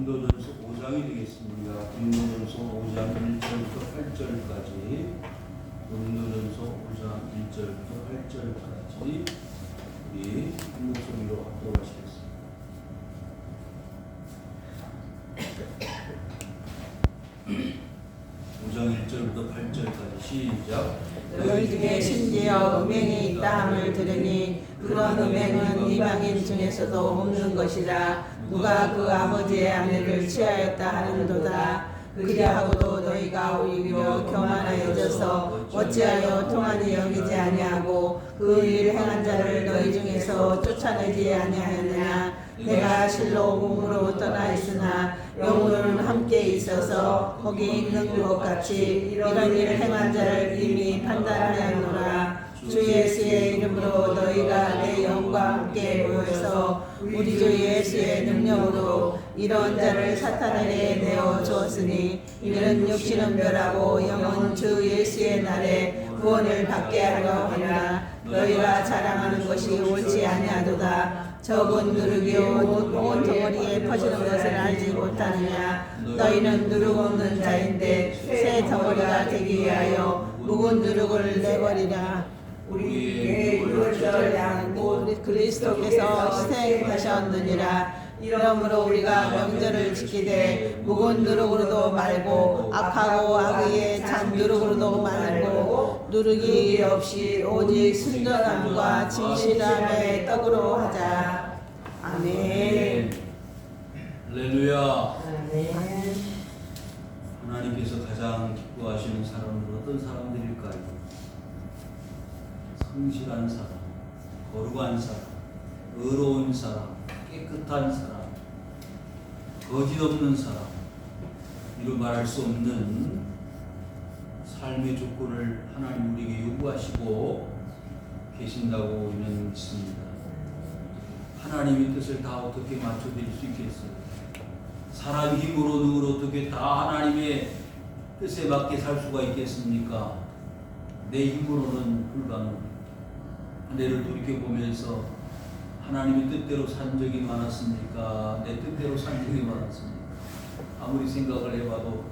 고린도전서 5장이 되겠습니다. 고린도전서 5장 1절부터 8절까지 고린도전서 5장 1절부터 8절까지 우리 한 목소리로 합독하시겠습니다. 5장 1절부터 8절까지 시작. 너희 중에 심지어 음행이 있다 함을 들으니 그런 음행은 이방인 중에서도 없는 것이라. 누가 그 아버지의 아내를 취하였다 하는도다. 그리하고도 너희가 오히려 교만하여져서 어찌하여 통하니 여기지 아니하고 그 일을 행한 자를 너희 중에서 쫓아내지 아니하였느냐. 내가 실로 몸으로 떠나 있으나 영으로는 함께 있어서 거기 있는 것 같이 이런 일을 행한 자를 이미 판단하였노라. 주 예수의 이름으로 너희가 내 영과 함께 모여서 우리 주 예수의 능력으로 이런 자를 사탄에게 내어 주었으니 이는 육신은 멸하고 영은 주 예수의 날에 구원을 받게 하려 하나 너희가 자랑하는 것이 옳지 아니하도다. 적은 누룩이 온 덩어리에 퍼지는 것을 알지 못하느냐. 너희는 누룩 없는 자인데 새 덩어리가 되기 위하여 묵은 누룩을 내버리라. 우리의 유월절 양고 그리스도께서 희생하셨느니라. 이러므로 우리가 명절을 지키되 묵은 누룩으로도 말고 악하고 악의의 잔 누룩으로도 말고 누룩이 없이 오직 순전함과 진실함의 떡으로 하자. 아멘. 할렐루야. 아멘. 하나님께서 가장 기뻐하시는 사람은 어떤 사람들일까요? 성실한 사람, 거룩한 사람, 의로운 사람, 깨끗한 사람, 거짓 없는 사람, 이루 말할 수 없는 삶의 조건을 하나님 우리에게 요구하시고 계신다고 우리는 믿습니다. 하나님의 뜻을 다 어떻게 맞춰드릴 수 있겠어요? 사람 힘으로 능으로 어떻게 다 하나님의 뜻에 맞게 살 수가 있겠습니까? 내 힘으로는 불가능합니다. 한 해를 돌이켜보면서 하나님의 뜻대로 산 적이 많았습니까? 내 뜻대로 산 적이 많았습니까? 아무리 생각을 해봐도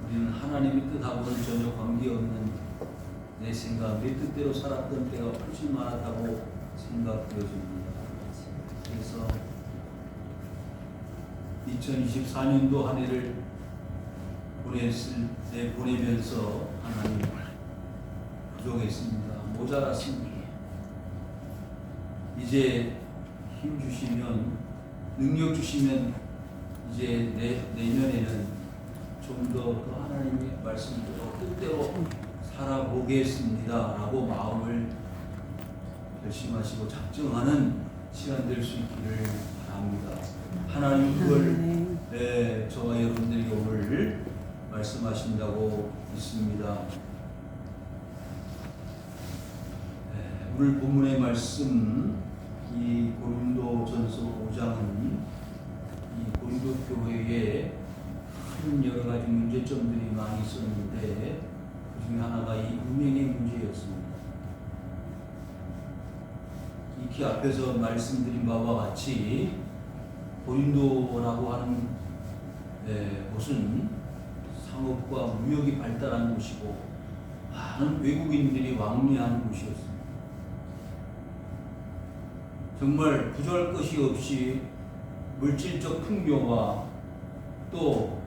우리는 하나님의 뜻하고는 전혀 관계없는 내 생각, 내 뜻대로 살았던 때가 훨씬 많았다고 생각되어집니다. 그래서 2024년도 한 해를 보내면서 하나님 부족했습니다. 모자랐습니다. 이제 힘 주시면, 능력 주시면 이제 내년에는 좀 더 하나님의 말씀대로 뜻대로 살아보겠습니다 라고 마음을 결심하시고 작정하는 시간 될 수 있기를 바랍니다. 하나님 그걸 저와 여러분들에게 오늘 말씀하신다고 믿습니다. 오늘 본문의 말씀, 이 고린도전서 5장은 이 고린도 교회에 큰 여러 가지 문제점들이 많이 있었는데 그 중에 하나가 이 음행의 문제였습니다. 익히 앞에서 말씀드린 바와 같이 고린도라고 하는 곳은 상업과 무역이 발달한 곳이고 많은 외국인들이 왕래하는 곳이었습니다. 정말 부족할 것이 없이 물질적 풍요와 또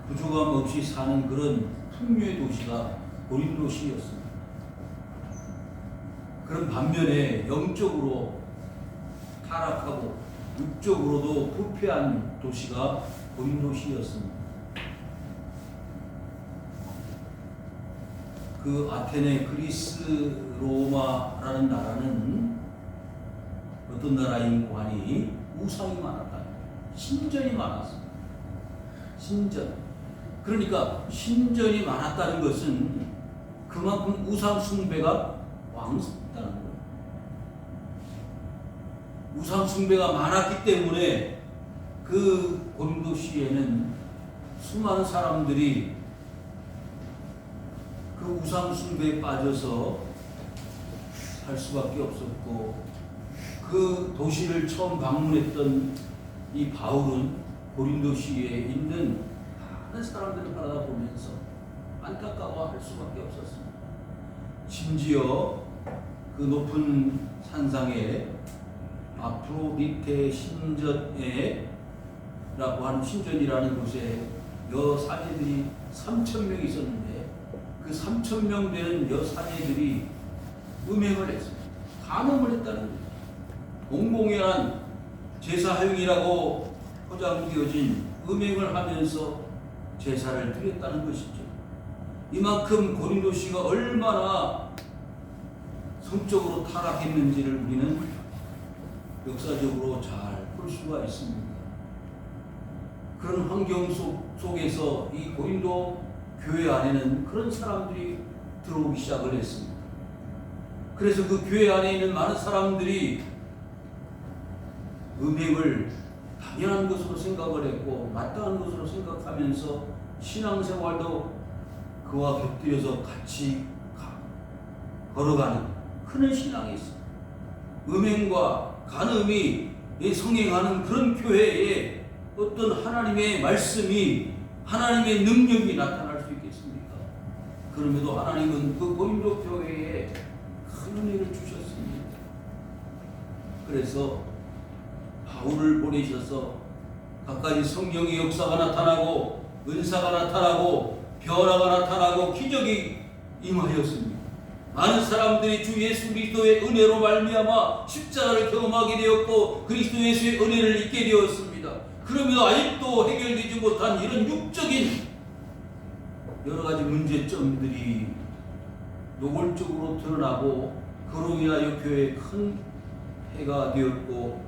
부족함 없이 사는 그런 풍요의 도시가 고린도시였습니다. 그런 반면에 영적으로 타락하고 육적으로도 부패한 도시가 고린도시였습니다. 그 아테네, 그리스, 로마라는 나라는 어떤 나라인고 하니 우상이 많았다. 신전이 많았습니다. 신전. 그러니까 신전이 많았다는 것은 그만큼 우상 숭배가 왕성했다는 거예요. 우상 숭배가 많았기 때문에 그 고린도시에는 수많은 사람들이 그 우상 숭배에 빠져서 살 수밖에 없었고 그 도시를 처음 방문했던 이 바울은 고린도시에 있는 많은 사람들을 바라보면서 안타까워할 수밖에 없었습니다. 심지어 그 높은 산상에 아프로디테 신전에 라고 하는 신전이라는 곳에 여사제들이 3,000명이 있었는데 그 3,000명 되는 여사제들이 음행을 했습니다. 간음을 했다는 거예요. 공공연한 제사행위라고 포장되어진 음행을 하면서 제사를 드렸다는 것이죠. 이만큼 고린도시가 얼마나 성적으로 타락했는지를 우리는 역사적으로 잘 볼 수가 있습니다. 그런 환경 속에서 이 고린도 교회 안에는 그런 사람들이 들어오기 시작을 했습니다. 그래서 그 교회 안에 있는 많은 사람들이 음행을 당연한 것으로 생각을 했고 마땅한 것으로 생각하면서 신앙생활도 그와 곁들여서 같이 걸어가는 그런 신앙이 있습니다. 음행과 간음이 성행하는 그런 교회에 어떤 하나님의 말씀이 하나님의 능력이 나타날 수 있겠습니까? 그럼에도 하나님은 그 고린도 교회에 큰 은혜를 주셨습니다. 그래서 바울을 보내셔서 갖가지 성령의 역사가 나타나고 은사가 나타나고 변화가 나타나고 기적이 임하였습니다. 많은 사람들이 주 예수 그리스도의 은혜로 말미암아 십자가를 경험하게 되었고 그리스도 예수의 은혜를 잊게 되었습니다. 그러면서 아직도 해결되지 못한 이런 육적인 여러 가지 문제점들이 노골적으로 드러나고 그로 인하여 교회에 큰 해가 되었고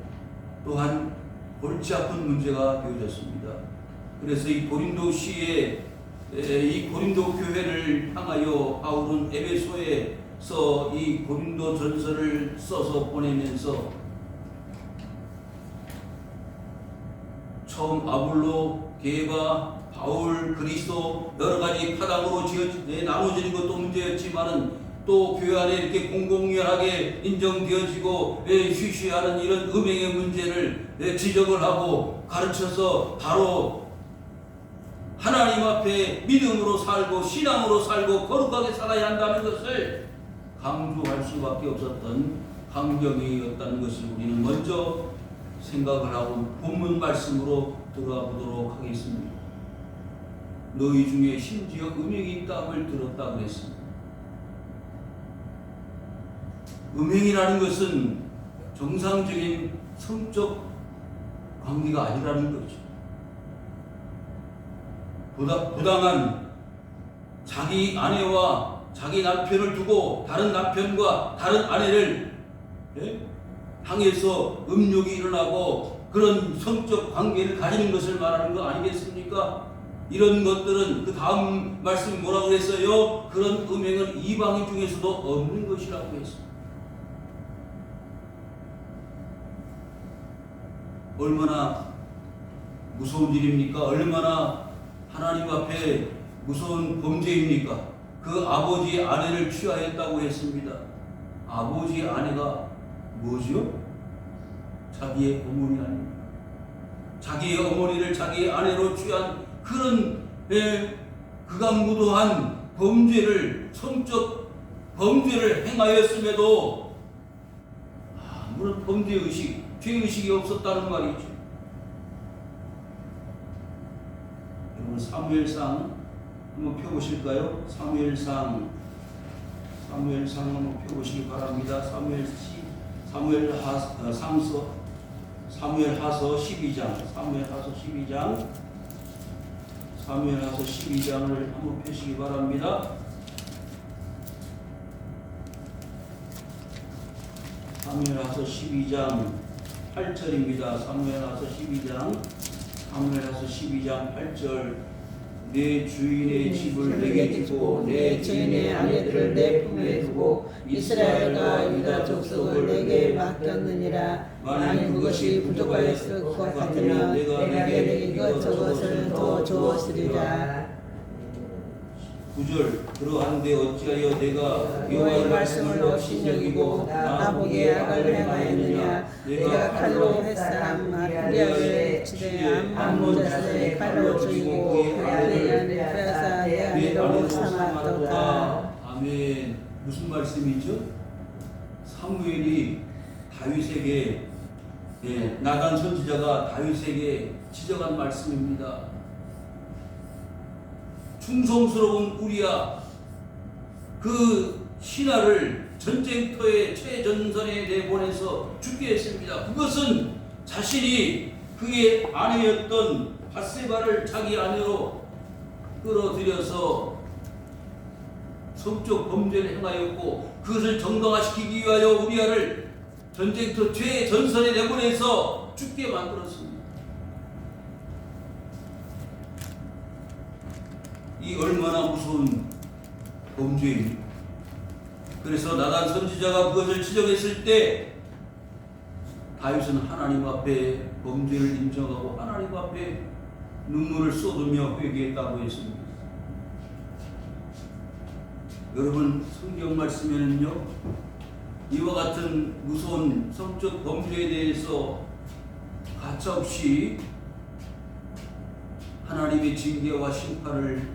또한 골치 아픈 문제가 되어졌습니다. 그래서 이 고린도시에 이 고린도 교회를 향하여 바울은 에베소에서 이 고린도 전서를 써서 보내면서 처음 아볼로, 게바, 바울, 그리스도 여러 가지 파당으로 나눠지는 것도 문제였지만은 또 교회 안에 이렇게 공공연하게 인정되어지고 쉬쉬하는 이런 음행의 문제를 지적을 하고 가르쳐서 바로 하나님 앞에 믿음으로 살고 신앙으로 살고 거룩하게 살아야 한다는 것을 강조할 수밖에 없었던 환경이었다는 것을 우리는 먼저 생각을 하고 본문 말씀으로 들어가 보도록 하겠습니다. 너희 중에 심지어 음행이 있다고 들었다 그랬습니다. 음행이라는 것은 정상적인 성적 관계가 아니라는 거죠. 부당한 자기 아내와 자기 남편을 두고 다른 남편과 다른 아내를 향해서 음욕이 일어나고 그런 성적 관계를 가지는 것을 말하는 거 아니겠습니까? 이런 것들은 그 다음 말씀이 뭐라고 그랬어요? 그런 음행은 이방인 중에서도 없는 것이라고 했습니다. 얼마나 무서운 일입니까? 얼마나 하나님 앞에 무서운 범죄입니까? 그 아버지의 아내를 취하였다고 했습니다. 아버지의 아내가 뭐죠? 자기의 어머니 아닙니까? 자기의 어머니를 자기의 아내로 취한 그런 극악무도한 범죄를 성적 범죄를 행하였음에도 아무런 범죄의식, 죄의식이 없었다는 말이죠. 여러분 사무엘상 한번 펴보실까요? 사무엘상 한번 펴보시기 바랍니다. 사무엘하서 12장을 한번 펴시기 바랍니다. 사무엘하서 12장 8절입니다. 사무엘하서 12장 8절. 내 주인의 집을 내게 주고 내 주인의 아내들을 내 품에 두고 이스라엘과 유다 족속을 내게 맡겼느니라. 만일 그것이 부족하였을 것 같으면 내가 내게 이것저것을 더 주었으리라. 9절. 그러한데 어찌하여 내가 여호와의 말씀을 업신여기고 나 보기에 악을 행하였느냐. 내가 칼로 햇사람 마리아의 지대 안모자세 칼로 죽이고 그 안에 빼앗아 내 안으로 삼았도다. 아멘. 무슨 말씀이죠? 사무엘이 다윗에게 나단 선지자가 다윗에게 지적한 말씀입니다. 충성스러운 우리야, 그 신하를 전쟁터의 최전선에 내보내서 죽게 했습니다. 그것은 자신이 그의 아내였던 밧세바를 자기 아내로 끌어들여서 성적 범죄를 행하였고, 그것을 정당화시키기 위하여 우리아를 전쟁터 최전선에 내보내서 죽게 만들었습니다. 이 얼마나 무서운 범죄입니까? 그래서 나단 선지자가 그것을 지적했을 때 다윗은 하나님 앞에 범죄를 인정하고 하나님 앞에 눈물을 쏟으며 회개했다고 했습니다. 여러분, 성경 말씀에는요, 이와 같은 무서운 성적 범죄에 대해서 가차없이 하나님의 징계와 심판을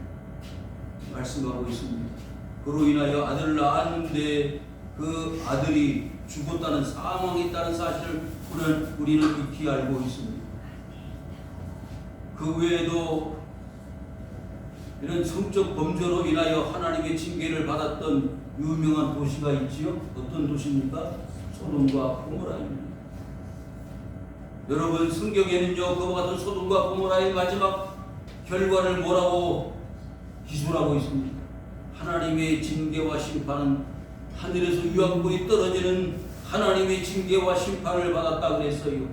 말씀하고 있습니다. 그로 인하여 아들을 낳았는데 그 아들이 죽었다는, 사망했다는 사실을 우리는 익히 알고 있습니다. 그 외에도 이런 성적 범죄로 인하여 하나님의 징계를 받았던 유명한 도시가 있지요. 어떤 도시입니까? 소돔과 고모라입니다. 여러분, 성경에는요, 그와 같은 소돔과 고모라의 마지막 결과를 뭐라고 기술하고 있습니다. 하나님의 징계와 심판은 하늘에서 유황불이 떨어지는 하나님의 징계와 심판을 받았다 그랬어요.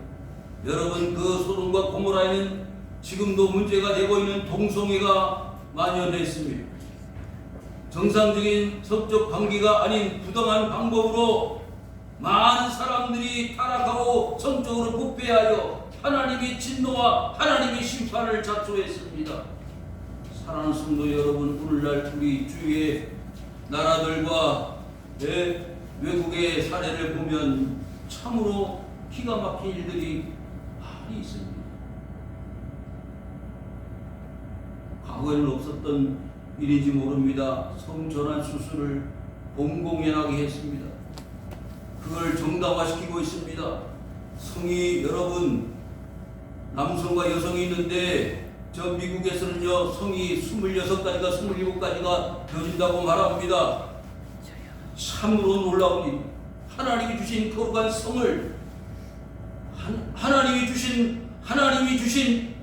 여러분, 그 소돔과 고모라에는 지금도 문제가 되고 있는 동성애가 만연했습니다. 정상적인 성적 관계가 아닌 부당한 방법으로 많은 사람들이 타락하고 성적으로 부패하여 하나님의 진노와 하나님의 심판을 자초했습니다. 사랑하는 성도 여러분, 오늘날 우리 주위의 나라들과 외국의 사례를 보면 참으로 기가 막힌 일들이 많이 있습니다. 과거에는 없었던 일인지 모릅니다. 성전환 수술을 공공연하게 했습니다. 그걸 정당화시키고 있습니다. 성이, 여러분, 남성과 여성이 있는데 저 미국에서는요, 성이 26가지가 27가지가 되어진다고 말합니다. 참으로 놀라운 일. 하나님이 주신 거룩한 성을 하나님이 주신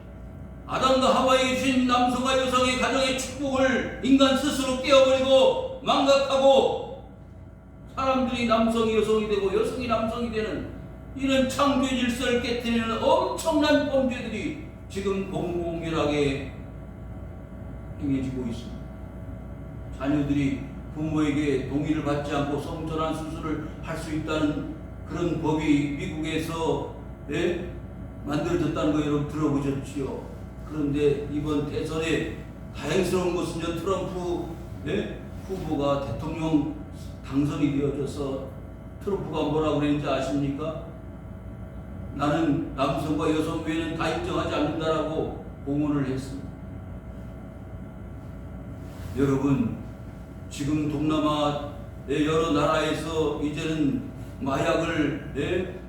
아담과 하와에게 주신 남성과 여성의 가정의 축복을 인간 스스로 깨어버리고 망각하고 사람들이 남성이 여성이 되고 여성이 남성이 되는 이런 창조 질서를 깨뜨리는 엄청난 범죄들이 지금 공공연하게 행해지고 있습니다. 자녀들이 부모에게 동의를 받지 않고 성전환 수술을 할 수 있다는 그런 법이 미국에서 만들어졌다는 거 여러분 들어보셨지요? 그런데 이번 대선에 다행스러운 것은요, 트럼프 후보가 대통령 당선이 되어져서 트럼프가 뭐라고 그랬는지 아십니까? 나는 남성과 여성 외에는 다 인정하지 않는다라고 공언을 했습니다. 여러분, 지금 동남아 여러 나라에서 이제는 마약을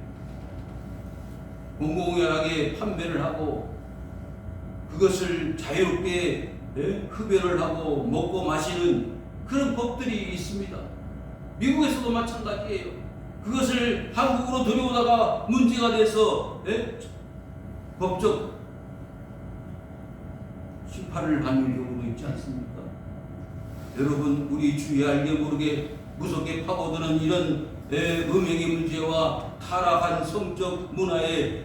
공공연하게 판매를 하고 그것을 자유롭게 흡연을 하고 먹고 마시는 그런 법들이 있습니다. 미국에서도 마찬가지예요. 그것을 한국으로 들여오다가 문제가 돼서 법적 심판을 받는 경우도 있지 않습니까? 여러분, 우리 주위에 알게 모르게 무섭게 파고드는 이런 음행의 문제와 타락한 성적 문화에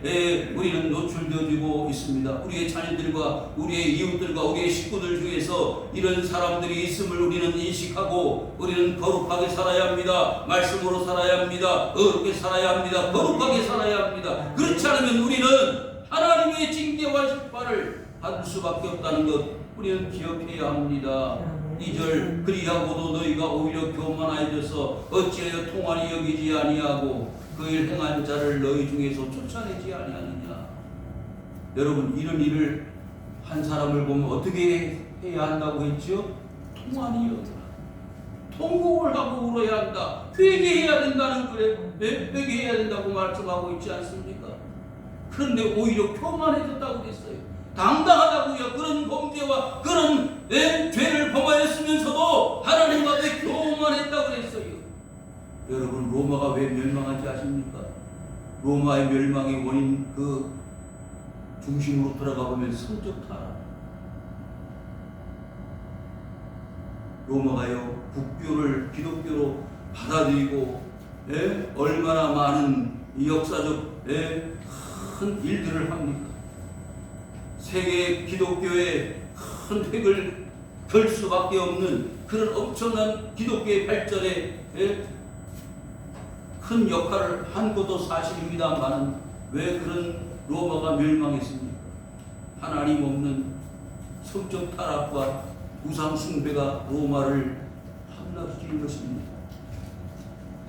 우리는 노출되어지고 있습니다. 우리의 자녀들과 우리의 이웃들과 우리의 식구들 중에서 이런 사람들이 있음을 우리는 인식하고 우리는 거룩하게 살아야 합니다. 말씀으로 살아야 합니다. 어렵게 살아야 합니다. 거룩하게 살아야 합니다. 그렇지 않으면 우리는 하나님의 징계와 심판을 받을 수밖에 없다는 것 우리는 기억해야 합니다. 2절, 그리하고도 너희가 오히려 교만하여져서 어찌하여 통한이 여기지 아니하고 그 일 행한 자를 너희 중에서 쫓아내지 아니하느냐. 여러분, 이런 일을 한 사람을 보면 어떻게 해야 한다고 했죠? 통안이 여더라. 통곡을 하고 울어야 한다. 회개해야 된다는 거예요. 네? 회개해야 된다고 말씀하고 있지 않습니까? 그런데 오히려 교만해졌다고 그랬어요. 당당하다고요. 그런 범죄와 그런 죄를 범하였으면서도 하나님 앞에 교만했다고 그랬어요. 여러분, 로마가 왜 멸망한지 아십니까? 로마의 멸망의 원인, 그 중심으로 들어가 보면 성적 타락. 로마가요, 국교를 기독교로 받아들이고 얼마나 많은 역사적 큰 일들을 합니까? 세계 기독교의 큰 획을 걸 수밖에 없는 그런 엄청난 기독교의 발전에 큰 역할을 한 것도 사실입니다만, 왜 그런 로마가 멸망했습니까? 하나님 없는 성적 타락과 우상 숭배가 로마를 함락시킨 것입니다.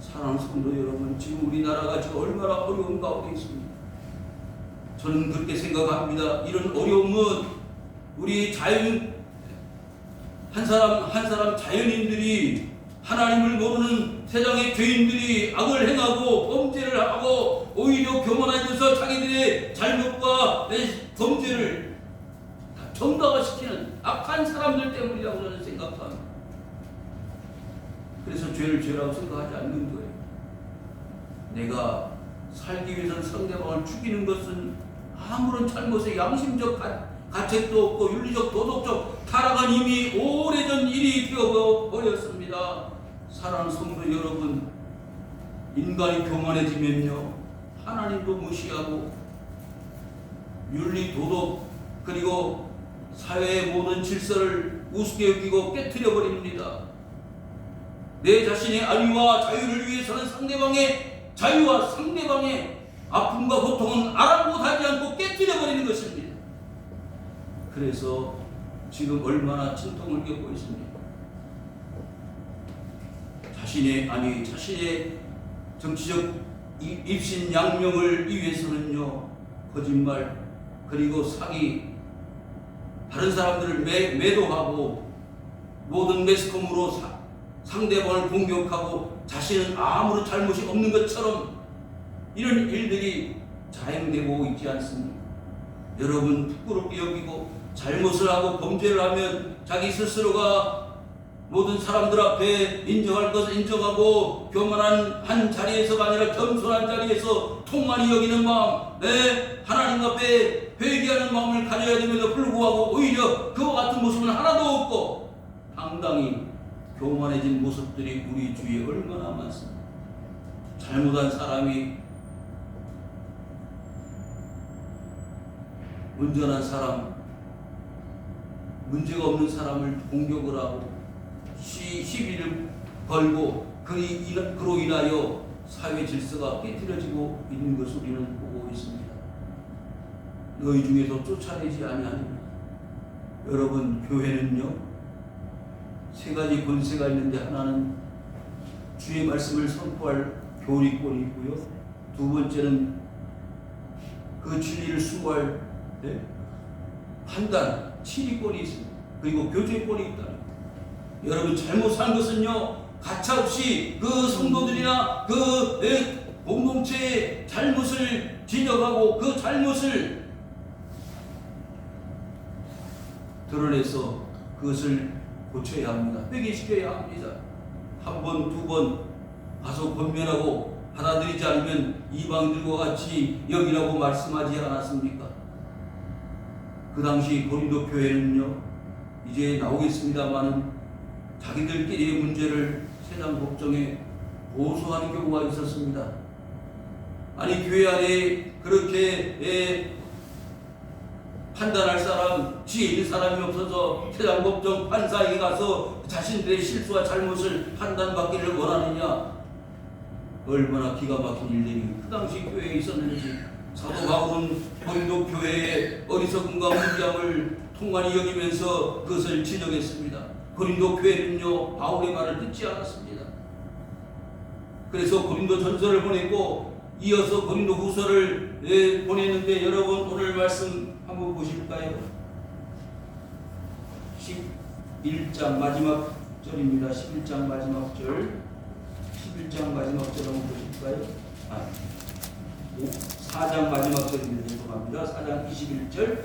사랑하는 성도 여러분, 지금 우리나라가 지금 얼마나 어려운 가운데 있습니다. 저는 그렇게 생각합니다. 이런 어려움은 우리 한 사람 자연인들이, 하나님을 모르는 세상의 죄인들이 악을 행하고 범죄를 하고 오히려 교만해져서 자기들의 잘못과 범죄를 정당화시키는 악한 사람들 때문이라고 저는 생각합니다. 그래서 죄를 죄라고 생각하지 않는 거예요. 내가 살기 위해서 상대방을 죽이는 것은 아무런 잘못의 양심적 가책도 없고 윤리적 도덕적 타락은 이미 오래전 일이 되어버렸습니다. 사랑하는 성도 여러분, 인간이 교만해지면요, 하나님도 무시하고 윤리 도덕 그리고 사회의 모든 질서를 우습게 여기고 깨트려 버립니다. 내 자신의 안위와 자유를 위해서는 상대방의 자유와 상대방의 아픔과 고통은 아랑곳하지 않고 깨뜨려 버리는 것입니다. 그래서 지금 얼마나 진통을 겪고 있습니다. 자신의 정치적 입신양명을 위해서는요, 거짓말 그리고 사기, 다른 사람들을 매도하고 모든 매스컴으로 상대방을 공격하고 자신은 아무런 잘못이 없는 것처럼 이런 일들이 자행되고 있지 않습니까? 여러분, 부끄럽게 여기고 잘못을 하고 범죄를 하면 자기 스스로가 모든 사람들 앞에 인정할 것을 인정하고 교만한 한 자리에서가 아니라 겸손한 자리에서 통만히 여기는 마음, 하나님 앞에 회개하는 마음을 가져야 됨에도 불구하고 오히려 그와 같은 모습은 하나도 없고 당당히 교만해진 모습들이 우리 주위에 얼마나 많습니다. 잘못한 사람이 온전한 사람, 문제가 없는 사람을 공격을 하고 시비를 걸고 그로 인하여 사회 질서가 깨트려지고 있는 것을 우리는 보고 있습니다. 너희 중에서 쫓아내지 아니하느냐. 여러분, 교회는요, 세 가지 권세가 있는데, 하나는 주의 말씀을 선포할 교리권이 있고요, 두 번째는 그 진리를 수고할 판단, 치리권이 있습니다. 그리고 교제권이 있다. 여러분, 잘못한 것은요, 가차없이 그 성도들이나 그 공동체의 잘못을 지적하고 그 잘못을 드러내서 그것을 고쳐야 합니다. 회개시켜야 합니다. 한 번, 두 번 가서 권면하고 받아들이지 않으면 이방들과 같이 여기라고 말씀하지 않았습니까? 그 당시 고린도 교회는요, 이제 나오겠습니다마는 자기들끼리의 문제를 세상 법정에 고소하는 경우가 있었습니다. 아니, 교회 안에 그렇게 판단할 사람, 지혜 있는 사람이 없어서 세상 법정 판사에게 가서 자신들의 실수와 잘못을 판단받기를 원하느냐. 얼마나 기가 막힌 일들이 그 당시 교회에 있었는지. 사도 바울은 고린도 교회의 어리석음과 무지함을 통관히 여기면서 그것을 지적했습니다. 고린도 교회는요, 바울의 말을 듣지 않았습니다. 그래서 고린도 전서를 보냈고 이어서 고린도 후서를 보냈는데 여러분 오늘 말씀 한번 보실까요? 11장 마지막 절입니다. 11장 마지막 절. 11장 마지막 절 한번 보실까요? 4장 마지막 절입니다. 죄송합니다. 4장 21절.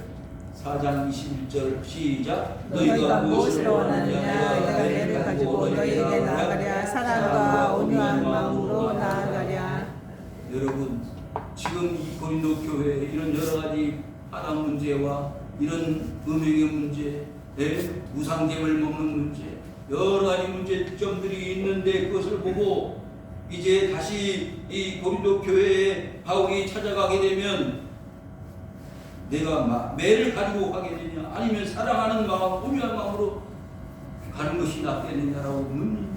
4장 21절 시작. 너희가 무엇을 원하느냐 내가 내를 가지고 너희에게 나아가랴. 사랑과 온유한 마음으로 나아가랴. 여러분 지금 이 고린도 교회에 이런 여러 가지 하나 문제와 이런 음행의 문제, 우상제물 먹는 문제, 여러 가지 문제점들이 있는데 그것을 보고 이제 다시 이 고린도 교회에 바울이 찾아가게 되면 내가 매를 가지고 가게 되냐 아니면 사랑하는 마음, 온유한 마음으로 가는 것이 낫겠느냐라고 묻는 거예요.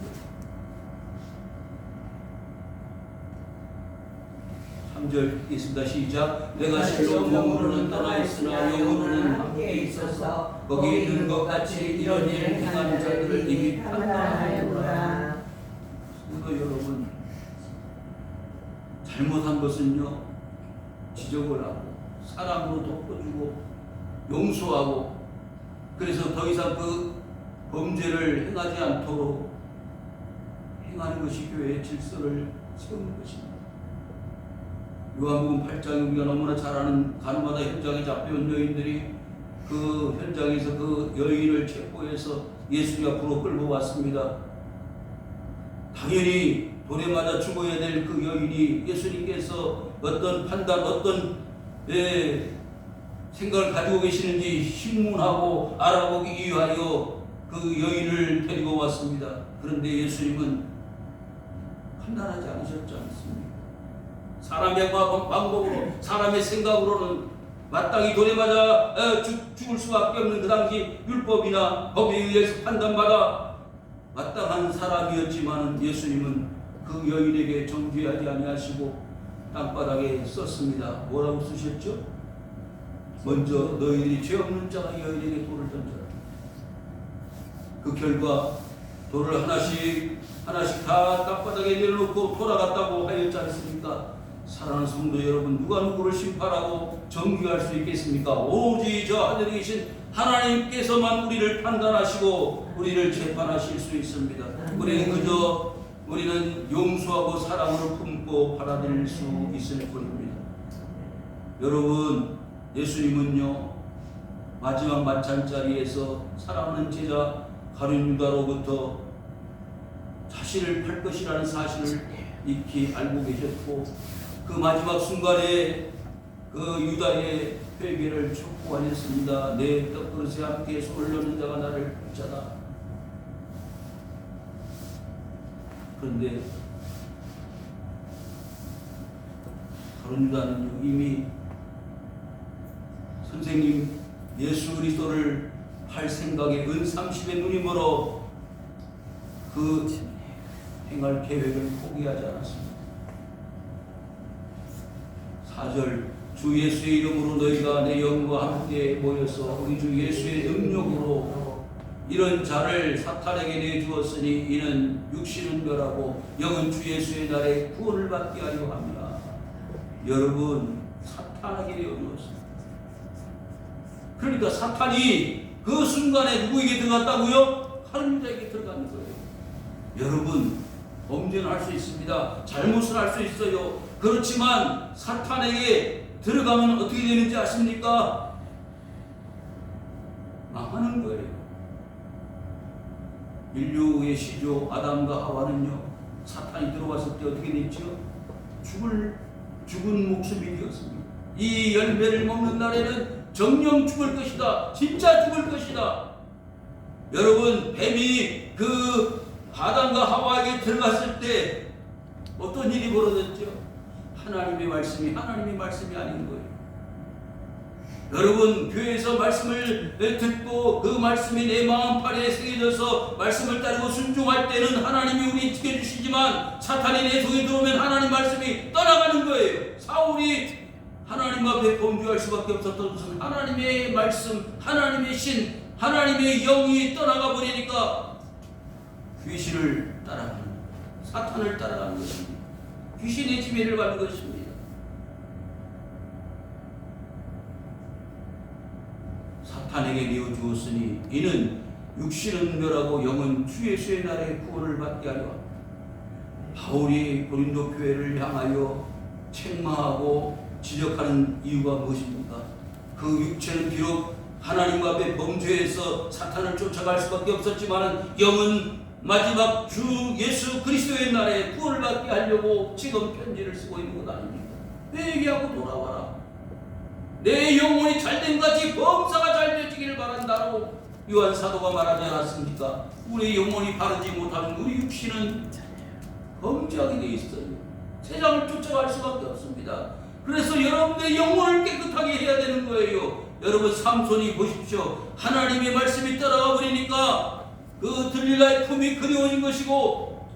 3절 있습니다. 시작. 내가 실로 몸으로는 떠나 있으나 영으로는 함께 있어서 거기 있는 것 같이 이런 일을 행하는 자들을 이미 판단하였노라. 그래서 여러분 잘못한 것은요 지적을 하고 사랑으로 덮어주고 용서하고 그래서 더 이상 그 범죄를 행하지 않도록 행하는 것이 교회의 질서를 세우는 것입니다. 요한복음 8장에 우리가 너무나 잘 아는 가늠하다 현장에 잡혀온 여인들이 그 현장에서 그 여인을 체포해서 예수님 앞으로 끌고 왔습니다. 당연히 돌에 맞아 죽어야 될 그 여인이 예수님께서 어떤 판단, 어떤 생각을 가지고 계시는지 신문하고 알아보기 위하여 그 여인을 데리고 왔습니다. 그런데 예수님은 판단하지 않으셨지 않습니까? 사람의 방법으로, 사람의 생각으로는 마땅히 돌에 맞아 죽을 수밖에 없는 그 당시 율법이나 법에 의해서 판단받아 마땅한 사람이었지만 예수님은 그 여인에게 정죄하지 아니하시고 땅바닥에 썼습니다. 뭐라고 쓰셨죠? 먼저 너희들이 죄 없는 자가 여인에게 돌을 던져라. 그 결과 돌을 하나씩 다 땅바닥에 내려놓고 돌아갔다고 하였지 않습니까? 사랑하는 성도 여러분, 누가 누구를 심판하고 정죄할 수 있겠습니까? 오직 저 하늘에 계신 하나님께서만 우리를 판단하시고 우리를 재판하실 수 있습니다. 우리는 용서하고 사랑으로 품고 받아들일 수 있을 뿐입니다. 여러분, 예수님은요 마지막 만찬자리에서 사랑하는 제자 가룟 유다로부터 자신을 팔 것이라는 사실을 익히 알고 계셨고 그 마지막 순간에 그 유다의 회개를 촉구하였습니다. 내 떡그릇에 함께 손을 넣는 자가 나를 팔자다. 그런데 가룟 유다는 이미 선생님 예수 그리스도를 팔 생각에 은30에 눈이 멀어 그 행할 계획을 포기하지 않았습니다. 4절 주 예수의 이름으로 너희가 내 영과 함께 모여서 우리 주 예수의 능력으로 이런 자를 사탄에게 내주었으니 이는 육신은 멸하고 영은 주 예수의 날에 구원을 받게 하려 합니다. 여러분 사탄에게 내어주었습니다. 그러니까 사탄이 그 순간에 누구에게 들어갔다고요? 가룟 유다에게 들어가는 거예요. 여러분 범죄는 할 수 있습니다. 잘못을 할 수 있어요. 그렇지만 사탄에게 들어가면 어떻게 되는지 아십니까? 망하는 거예요. 인류의 시조 아담과 하와는요 사탄이 들어왔을 때 어떻게 됐죠? 죽은 목숨이 되었습니다. 이 열매를 먹는 날에는 정령 죽을 것이다. 진짜 죽을 것이다. 여러분 뱀이 그 아담과 하와에게 들어갔을 때 어떤 일이 벌어졌죠? 하나님의 말씀이 아닌 거예요. 여러분 교회에서 말씀을 듣고 그 말씀이 내 마음판에 새겨져서 말씀을 따르고 순종할 때는 하나님이 우리 지켜주시지만 사탄이 내 속에 들어오면 하나님 말씀이 떠나가는 거예요. 사울이 하나님 앞에 범죄할 수밖에 없었던 것은 하나님의 말씀, 하나님의 신, 하나님의 영이 떠나가 버리니까 귀신을 따라가는, 사탄을 따라가는 것입니다. 귀신의 지배를 받는 것입니다. 사탄에게 내어주었으니 이는 육신은 멸하고 영은 주 예수의 날에 구원을 받게 하려. 바울이 고린도 교회를 향하여 책망하고 지적하는 이유가 무엇입니까? 그 육체는 비록 하나님 앞에 범죄해서 사탄을 쫓아갈 수밖에 없었지만 영은 마지막 주 예수 그리스도의 날에 구원을 받게 하려고 지금 편지를 쓰고 있는 것 아닙니까? 회개하고 돌아와라. 내 영혼이 잘된 같이 범사가 잘 되시기를 바란다라고 요한 사도가 말하지 않았습니까? 우리 영혼이 바르지 못하면 우리 육신은 범죄하게 돼 있어요. 세상을 쫓아갈 수밖에 없습니다. 그래서 여러분의 영혼을 깨끗하게 해야 되는 거예요. 여러분 삼손이 보십시오. 하나님의 말씀이 따라가 버리니까 그 들릴라의 품이 그리워진 것이고,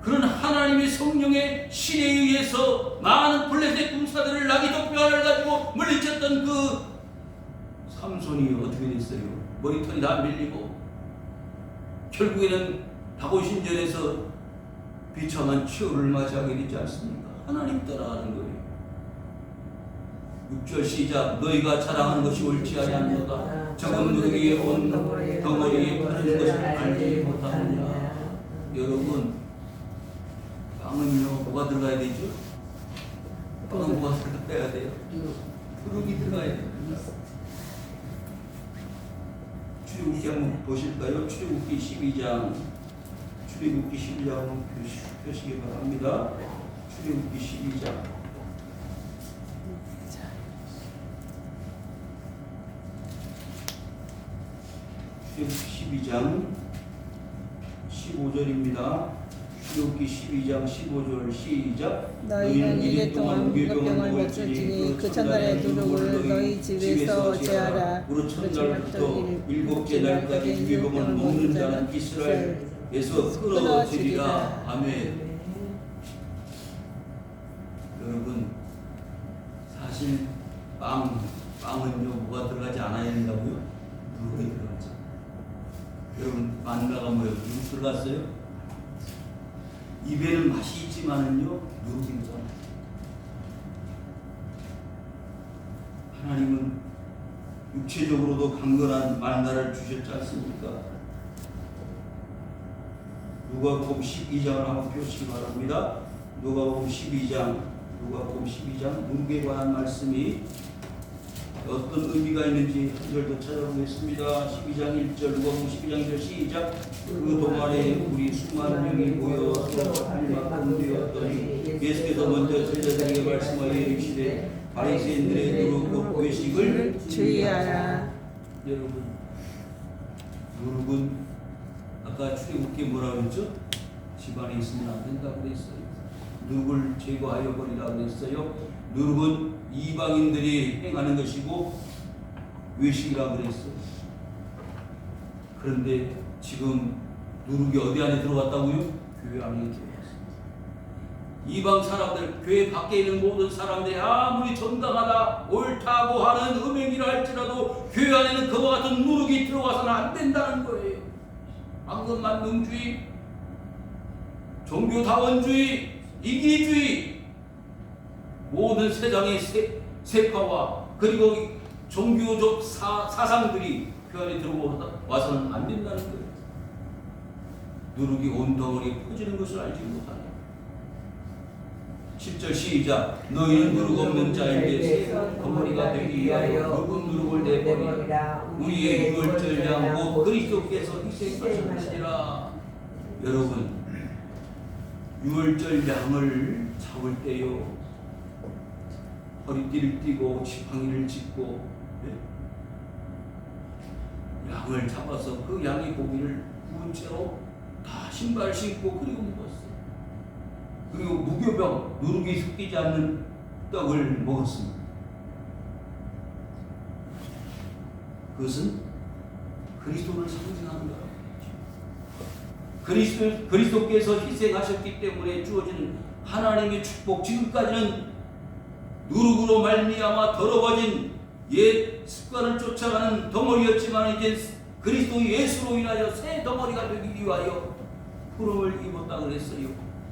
그런 하나님의 성령의 신에 의해서 많은 블레셋 군사들을 나귀도 뼈를 가지고 물리쳤던 그 삼손이 어떻게 됐어요? 머리털이 다 밀리고 결국에는 다고신전에서 비참한 치욕을 맞이하게 되지 않습니까? 하나님 따라가는 거예요. 6절 시작. 너희가 자랑하는 것이 옳지 아니하노다. 적은 누구에게 온 덩어리에 퍼진 것을 알지 못하느냐. 여러분, 빵은요 뭐가 들어가야 되죠? 빵은 뭐가 들어가야 돼요? 누룩이 들어가야 됩니다. 출애굽기 한번 보실까요? 출애굽기 12장 한번 펴시기 바랍니다. 출애굽기 12장. 출애굽기 12장 15절입니다. 출애굽기 12장 15절 시작. 너희는 이래 동안 무교병을 먹을지니 그 첫날에 누룩을 너희 집에서 제하라. 그 첫날부터 일곱째 날까지 무교병을 먹는 자는 이스라엘에서 끊어지리라. 아멘. 여러분, 사실 빵은요 뭐가 들어가지 않아야 된다고요? 누룩이 들어가죠. 여러분, 만나가 뭐예요? 누룩 들어갔어요? 입에는 맛이 있지만은요 누룩이 들어가요. 하나님은 육체적으로도 강건한 만나를 주셨지 않습니까? 누가복음 12장을 한번 펴시기 바랍니다. 누가복음 12장 누룩에 관한 말씀이 어떤 의미가 있는지 한 절 더 찾아보겠습니다. 12장 1절 누가복음 12장 1절 시작. 그 동안에 우리 수많은 명이 모여서 할만큼 되었더니 예수께서 먼저 제자들에게 말씀하여 이르시되 바리새인들의 누룩 외식을 주의하라. 여러분, 누룩은 아까 출애굽기 뭐라 그랬죠? 집안에 있으면 안 된다고 그랬어요. 누룩을 제거하여 버리라고 그랬어요. 누룩은 이방인들이 행하는 것이고 외식이라고 그랬어요. 그런데 지금 누룩이 어디 안에 들어갔다고요? 교회 안에 들어갔습니다. 이방 사람들, 교회 밖에 있는 모든 사람들이 아무리 정당하다 옳다고 하는 음행이라 할지라도 교회 안에는 그와 같은 누룩이 들어가서는 안 된다는 거예요. 방금 만능주의, 종교다원주의, 이기주의, 모든 세상의 세파와 그리고 종교적 사상들이 그 안에 들어와서는 안 된다는 거예요. 누룩이 온 덩어리에 퍼지는 것을 알지 못하네. 10절 시작. 너희는 누룩 없는 자에게 새 덩어리가 되기 위하여 묵은 누룩을 내버리라. 우리의 유월절 양 곧 그리스도께서 희생하셨느니라. 여러분, 유월절 양을 잡을 때요 허리띠를 띠고 지팡이를 짚고 양을 잡아서 그 양의 고기를 구운 채로 다 신발 신고 그리고 먹었어요. 그리고 무교병, 누룩이 섞이지 않는 떡을 먹었습니다. 그것은 그리스도를 상징하는 거예요. 그리스도께서 희생하셨기 때문에 주어진 하나님의 축복, 지금까지는 누룩으로 말미암아 더러워진 옛 습관을 쫓아가는 덩어리였지만 이제 그리스도 예수로 인하여 새 덩어리가 되기 위하여 부름을 입었다 그랬어요.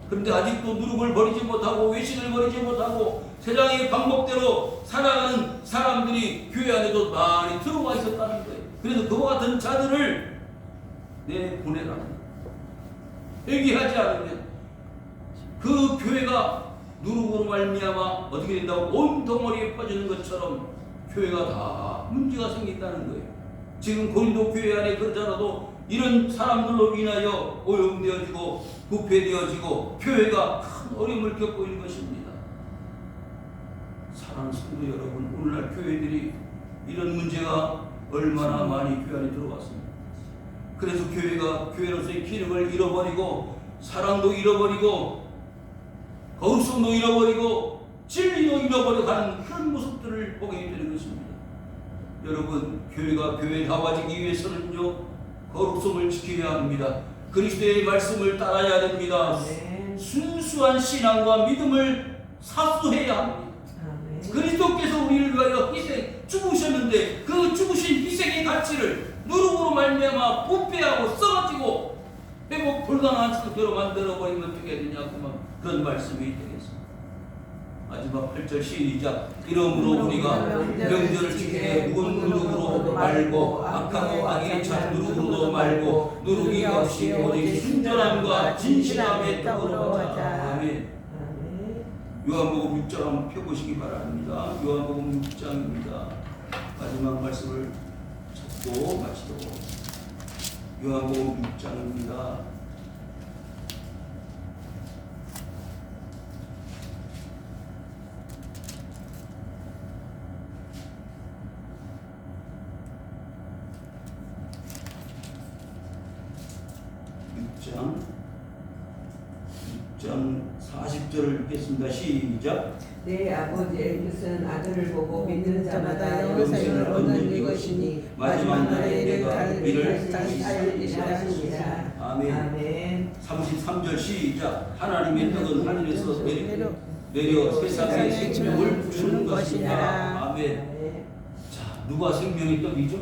그런데 아직도 누룩을 버리지 못하고 외식을 버리지 못하고 세상의 방법대로 살아가는 사람들이 교회 안에도 많이 들어와 있었다는 거예요. 그래서 그와 같은 자들을 내보내라는 거예요. 회개하지 않으면 그 교회가 누룩으로 말미암아 어떻게 된다고 온 덩어리에 퍼지는 것처럼 교회가 다 문제가 생긴다는 거예요. 지금 고린도 교회 안에 그러잖아도 이런 사람들로 인하여 오염되어지고 부패되어지고 교회가 큰 어려움을 겪고 있는 것입니다. 사랑하는 성도 여러분, 오늘날 교회들이 이런 문제가 얼마나 많이 교회 안에 들어왔습니다. 그래서 교회가 교회로서의 기능을 잃어버리고 사랑도 잃어버리고 거룩성도 잃어버리고 진리도 잃어버려 가는 그런 모습들을 보게 되는 것입니다. 여러분, 교회가 교회다워지기 위해서는요, 거룩성을 지켜야 합니다. 그리스도의 말씀을 따라야 됩니다. 순수한 신앙과 믿음을 사수해야 합니다. 그리스도께서 우리를 위하여 죽으셨는데 그 죽으신 희생의 가치를 누룩으로 말미암아 부패하고 썩어지고 회복 불가능한 상태로 만들어버리면 어떻게 해야 되냐, 그런 말씀이 되겠습니다. 마지막 8절 시작. 이러므로 우리가 명절을 지키되 묵은 누룩으로 말고 악하고 악에 찬 누룩으로도 말고 누룩이 없이 오직 순전함과 진실함에 떡으로 하자. 아멘. 요한복음 6장 한번 펴보시기 바랍니다. 요한복음 6장입니다. 마지막 말씀을 찾고 마치도록. 요한복음 6장입니다. 장 40절을 읽겠습니다. 시작. 내 아버지의 뜻은 아들을 보고 믿는 자마다 영생을 얻는 이것이니 마지막 날에 내가 이를 다시 알리리라 하시니라. 아멘. 33절 시작. 하나님의 떡은 하늘에서 내려 세상에 생명을 주는 것이니라. 아멘. 자, 누가 생명의 떡이죠?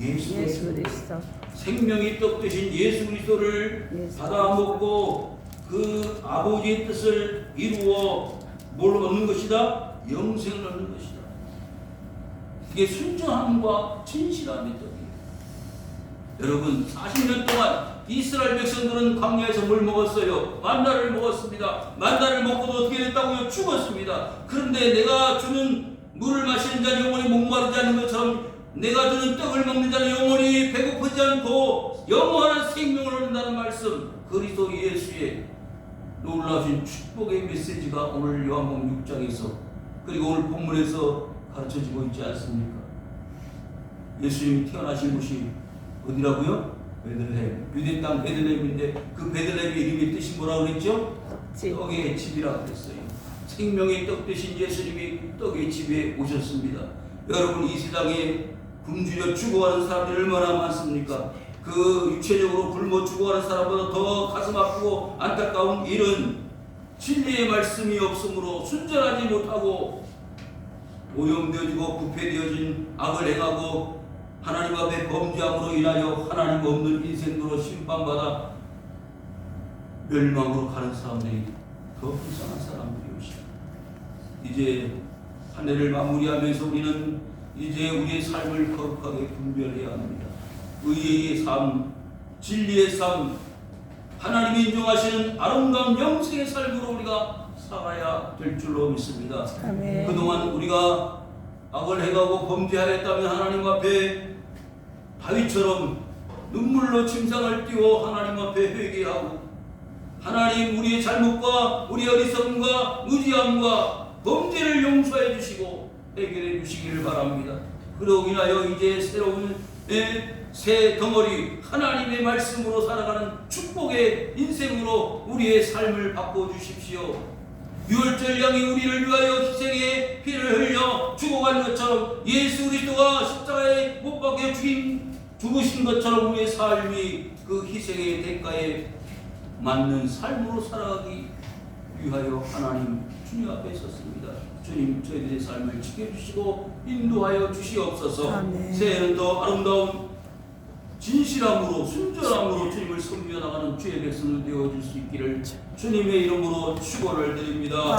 예수 그리스도. 생명의 떡 되신 예수 그리스도를 받아 먹고 그 아버지의 뜻을 이루어 뭘 얻는 것이다? 영생을 얻는 것이다. 이게 순전함과 진실함의 떡이에요. 여러분, 40년 동안 이스라엘 백성들은 광야에서 뭘 먹었어요? 만나를 먹었습니다. 만나를 먹고도 어떻게 됐다고요? 죽었습니다. 그런데 내가 주는 물을 마시는 자는 영원히 목마르지 않는 것처럼 내가 주는 떡을 먹는 자는 영원히 배고프지 않고 영원한 생명을 얻는다는 말씀, 그리스도 예수의 놀라우신 축복의 메시지가 오늘 요한복음 6장에서 그리고 오늘 본문에서 가르쳐지고 있지 않습니까? 예수님이 태어나신 곳이 어디라고요? 베들레헴. 유대 땅 베들레헴인데 그 베들레헴의 이름의 뜻이 뭐라고 그랬죠? 떡의 집이라고 그랬어요. 생명의 떡 되신 예수님이 떡의 집에 오셨습니다. 여러분, 이 세상에 굶주려 죽어가는 사람들이 얼마나 많습니까? 그 육체적으로 굶어 죽어가는 사람보다 더 가슴 아프고 안타까운 일은 진리의 말씀이 없으므로 순전하지 못하고 오염되어지고 부패되어진 악을 행하고 하나님 앞에 범죄함으로 인하여 하나님 없는 인생으로 심판받아 멸망으로 가는 사람들이 더 불쌍한 사람들이오시다. 이제 한 해를 마무리하면서 우리는 이제 우리의 삶을 거룩하게 분별해야 합니다. 의의 삶, 진리의 삶, 하나님이 인정하시는 아름다운 영생의 삶으로 우리가 살아야 될 줄로 믿습니다. 아멘. 그동안 우리가 악을 행하고 범죄하였다면 하나님 앞에 다윗처럼 눈물로 침상을 띄워 하나님 앞에 회개하고 하나님 우리의 잘못과 우리의 어리석음과 무지함과 범죄를 용서해 주시고 해결해 주시기를 바랍니다. 그러고 인하여 이제 새로운 새 덩어리 하나님의 말씀으로 살아가는 축복의 인생으로 우리의 삶을 바꿔주십시오. 유월절 양이 우리를 위하여 희생의 피를 흘려 죽어간 것처럼 예수 그리스도가 십자가에 못 박혀 죽으신 것처럼 우리의 삶이 그 희생의 대가에 맞는 삶으로 살아가기 위하여 하나님 주님 앞에 섰습니다. 주님, 저희들의 삶을 지켜주시고 인도하여 주시옵소서. 새해는 더 아름다운 진실함으로 순전함으로 주님을 섬겨 나가는 주의 백성을 되어줄 수 있기를 주님의 이름으로 축원을 드립니다.